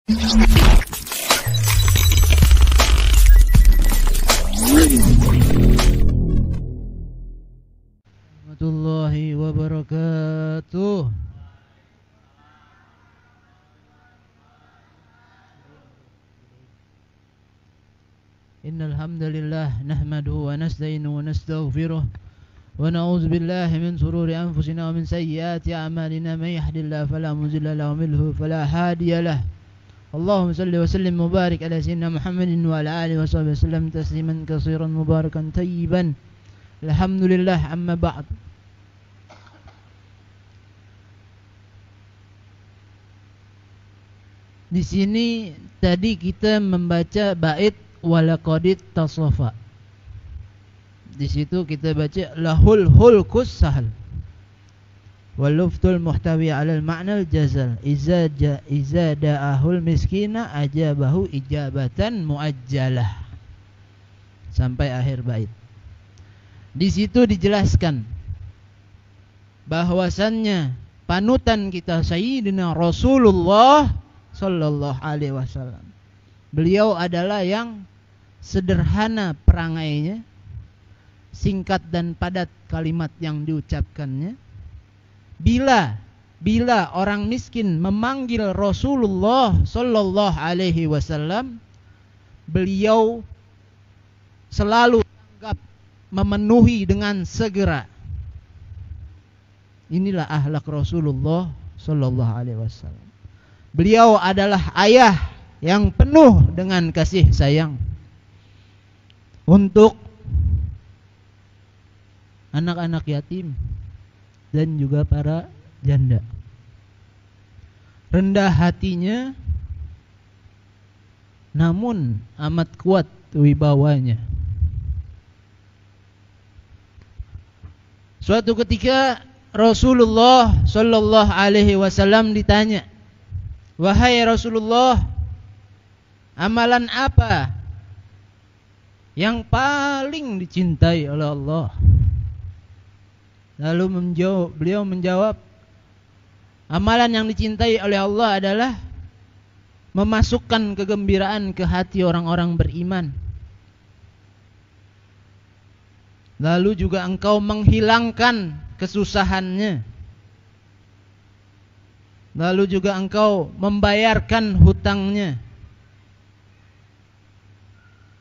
Warahmatullahi wabarakatuh. Innal hamdalillah nahmaduhu wa nasta'inuhu wa nastaghfiruh wa na'udzu billahi min shururi anfusina wa min sayyiati a'malina may yahdihillahu fala mudilla lahu wa man yudlil fala hadiya lahu. Allahumma salli wa sallim mubarik ala sayyidina Muhammadin wa ala alihi wa sahbihi wasallam tasliman katsiran mubarakan tayyiban. Alhamdulillah, amma ba'd. Di sini tadi kita membaca bait walaqadit tasafa. Di situ kita baca lahul hulkus sahal wal luftul muhtawi alal ma'nal jazal iza da'ahul miskina ajabahu ijabatan muajjalah sampai akhir bait. Di situ dijelaskan bahwasannya panutan kita Sayyidina Rasulullah sallallahu alaihi wasallam, beliau adalah yang sederhana perangainya, singkat dan padat kalimat yang diucapkannya. Bila orang miskin memanggil Rasulullah sallallahu alaihi wasallam, beliau selalu tanggap, memenuhi dengan segera. Inilah akhlak Rasulullah sallallahu alaihi wasallam. Beliau adalah ayah yang penuh dengan kasih sayang untuk anak-anak yatim dan juga para janda. Rendah hatinya namun amat kuat wibawanya. Suatu ketika Rasulullah sallallahu alaihi wasallam ditanya, "Wahai Rasulullah, amalan apa yang paling dicintai oleh Allah?" Lalu beliau menjawab, amalan yang dicintai oleh Allah adalah memasukkan kegembiraan ke hati orang-orang beriman. Lalu juga engkau menghilangkan kesusahannya. Lalu juga engkau membayarkan hutangnya.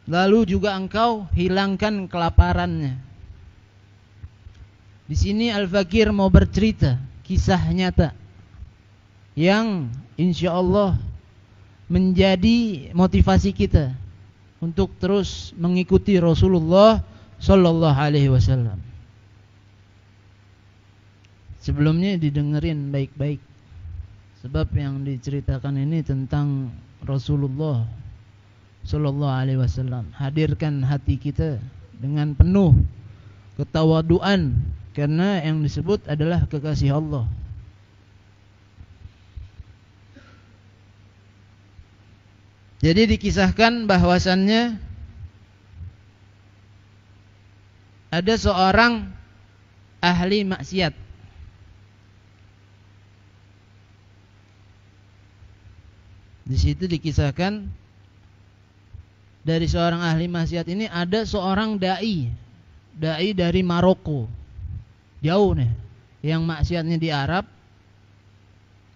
Lalu juga engkau hilangkan kelaparannya. Di sini Al-Fakir mau bercerita kisah nyata yang insya Allah menjadi motivasi kita untuk terus mengikuti Rasulullah sallallahu alaihi wasallam. Sebelumnya didengerin baik-baik, sebab yang diceritakan ini tentang Rasulullah sallallahu alaihi wasallam. Hadirkan hati kita dengan penuh ketawaduan, karena yang disebut adalah kekasih Allah. Jadi dikisahkan bahwasannya ada seorang ahli maksiat. Di situ dikisahkan dari seorang ahli maksiat ini ada seorang dai dari Maroko. Jauh nih, yang maksiatnya di Arab,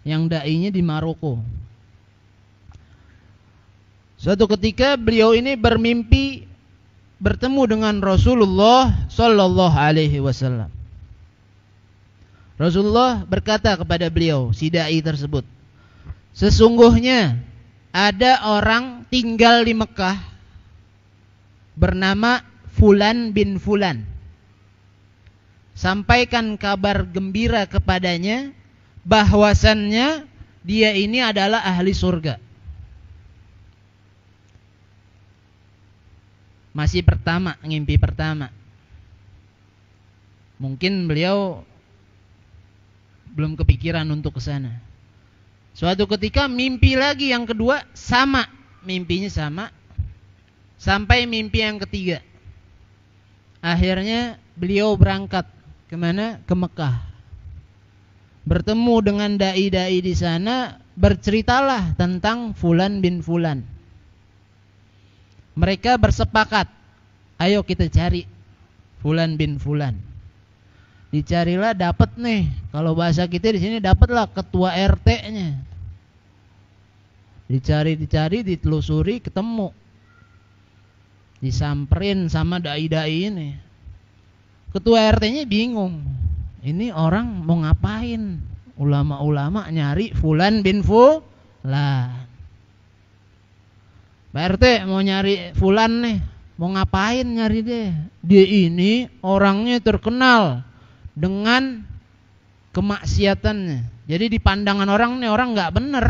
yang dai-nya di Maroko. Suatu ketika beliau ini bermimpi bertemu dengan Rasulullah sallallahu alaihi wasallam. Rasulullah berkata kepada beliau, si dai tersebut, sesungguhnya ada orang tinggal di Mekah bernama Fulan bin Fulan. Sampaikan kabar gembira kepadanya bahwasannya dia ini adalah ahli surga. Masih pertama, ngimpi pertama. Mungkin beliau belum kepikiran untuk ke sana. Suatu ketika mimpi lagi yang kedua, sama, mimpinya sama. Sampai mimpi yang ketiga. Akhirnya beliau berangkat kemana? Ke Mekah. Bertemu dengan dai-dai di sana, berceritalah tentang Fulan bin Fulan. Mereka bersepakat, ayo kita cari Fulan bin Fulan. Dicarilah, dapat nih. Kalau bahasa kita di sini dapatlah ketua RT-nya. Dicari, ditelusuri, ketemu. Disamperin sama dai-dai ini. Ketua RT-nya bingung. Ini orang mau ngapain? Ulama-ulama nyari Fulan bin Fulan. Pak RT mau nyari Fulan nih, mau ngapain nyari dia? Dia ini orangnya terkenal dengan kemaksiatannya. Jadi di pandangan orang nih orang nggak bener.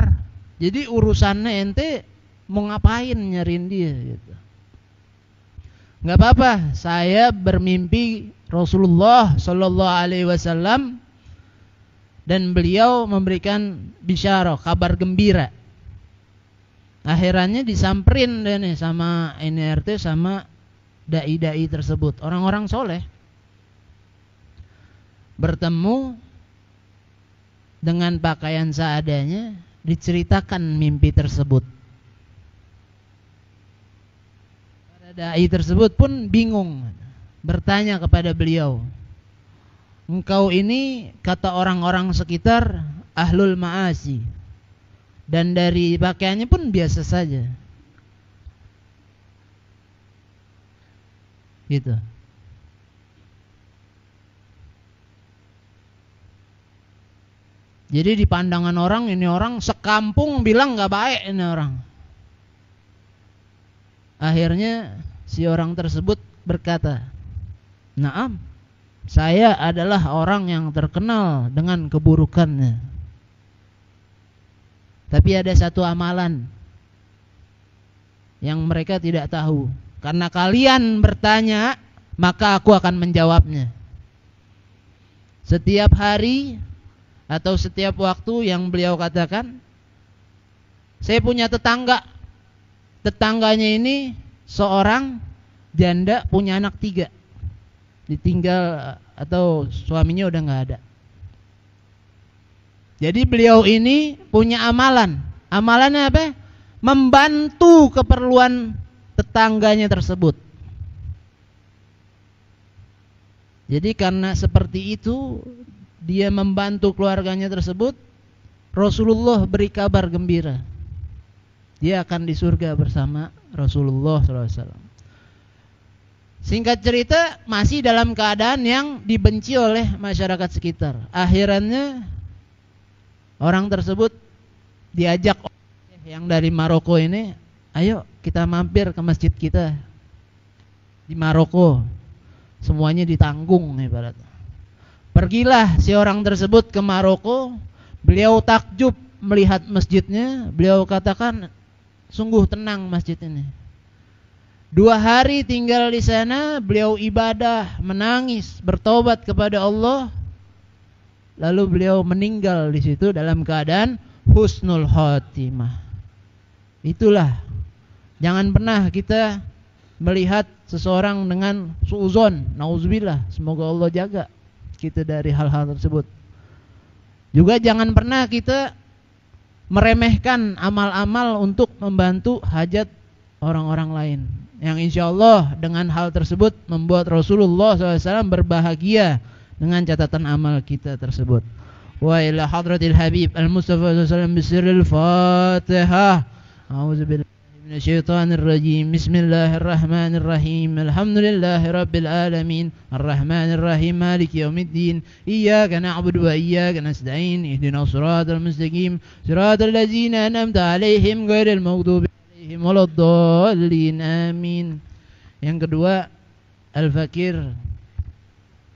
Jadi urusannya ente mau ngapain nyariin dia? Gitu. Nggak apa-apa, saya bermimpi Rasulullah Shallallahu Alaihi Wasallam dan beliau memberikan bisyarah, kabar gembira. Akhirannya disamperin deh nih sama NRT sama dai-dai tersebut, orang-orang soleh. Bertemu dengan pakaian seadanya, diceritakan mimpi tersebut. Para dai tersebut pun bingung, bertanya kepada beliau, engkau ini, kata orang-orang sekitar, ahlul ma'asi. Dan dari pakaiannya pun biasa saja. Gitu. Jadi di pandangan orang, ini orang sekampung bilang gak baik ini orang. Akhirnya si orang tersebut berkata, "Naam, saya adalah orang yang terkenal dengan keburukannya. Tapi ada satu amalan yang mereka tidak tahu. Karena kalian bertanya, maka aku akan menjawabnya. Setiap hari atau setiap waktu," yang beliau katakan, "saya punya tetangga. Tetangganya ini seorang janda punya anak 3. Ditinggal atau suaminya udah gak ada. Jadi beliau ini punya amalan. Amalannya apa? Membantu keperluan tetangganya tersebut. Jadi karena seperti itu, dia membantu keluarganya tersebut, Rasulullah beri kabar gembira. Dia akan di surga bersama Rasulullah SAW. Singkat cerita, masih dalam keadaan yang dibenci oleh masyarakat sekitar. Akhirannya orang tersebut diajak yang dari Maroko ini, ayo kita mampir ke masjid kita di Maroko. Semuanya ditanggung ibaratnya. Pergilah si orang tersebut ke Maroko. Beliau takjub melihat masjidnya. Beliau katakan, sungguh tenang masjid ini. 2 hari tinggal di sana, beliau ibadah, menangis, bertobat kepada Allah. Lalu beliau meninggal di situ dalam keadaan husnul khotimah. Itulah, jangan pernah kita melihat seseorang dengan suuzon, nauzubillah, semoga Allah jaga kita dari hal-hal tersebut. Juga jangan pernah kita meremehkan amal-amal untuk membantu hajat orang-orang lain, yang insya Allah dengan hal tersebut membuat Rasulullah SAW berbahagia dengan catatan amal kita tersebut. Wa ila hadratil habib al-Mustafa sallallahu bisirril Fatihah. A'udzubillahi minasyaitonir rajim. Bismillahirrahmanirrahim. Alhamdulillahi rabbil alamin. Arrahmanir rahim. Maliki yaumiddin. Iyyaka na'budu wa iyyaka nasta'in. Ihdinas siratal mustaqim. Siratal ladzina an'amta 'alaihim ghairil maghdubi 'alaihim waladdallin. Amin. Yang kedua, Al-Fakir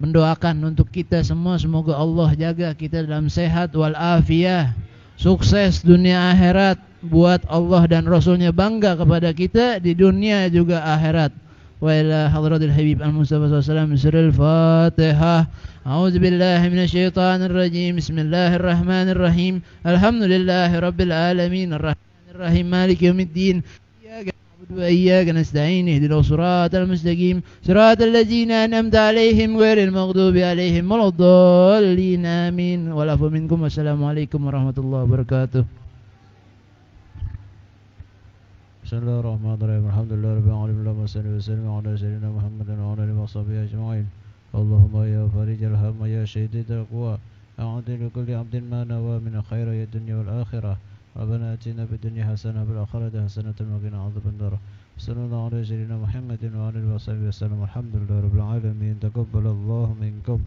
mendoakan untuk kita semua, semoga Allah jaga kita dalam sehat wal afiyah, sukses dunia akhirat, buat Allah dan Rasulnya bangga kepada kita di dunia juga akhirat. Wa ila hadratil habib al-Mustafa sallallahu alaihi wasallam Fatihah. A'udzubillahi minasyaitonir rajim. Bismillahirrahmanirrahim. Alhamdulillahi rabbil alamin. Arrahmanir rahim. Maliki yaumiddin. وإياك نستعين اهدنا الصراط المستقيم صراط الذين أنعمت عليهم غير المغضوب عليهم ولا الضالين آمين والعفو منكم والسلام عليكم ورحمة الله وبركاته. بسم الله الرحمن الرحيم الحمد لله رب العالمين اللهم صل وسلم على سيدنا محمد وعلى آله وصحبه أجمعين اللهم يا فرج الهم يا شديد القوى أعد لكل عبد ما نوى من خير الدنيا والآخرة ربنا آتنا في الدنيا حسنة وفي الآخرة حسنة وقنا عذاب النار صلى الله على سيدنا محمد وعلى آله وصحبه وسلم الحمد لله رب العالمين تقبل الله منكم.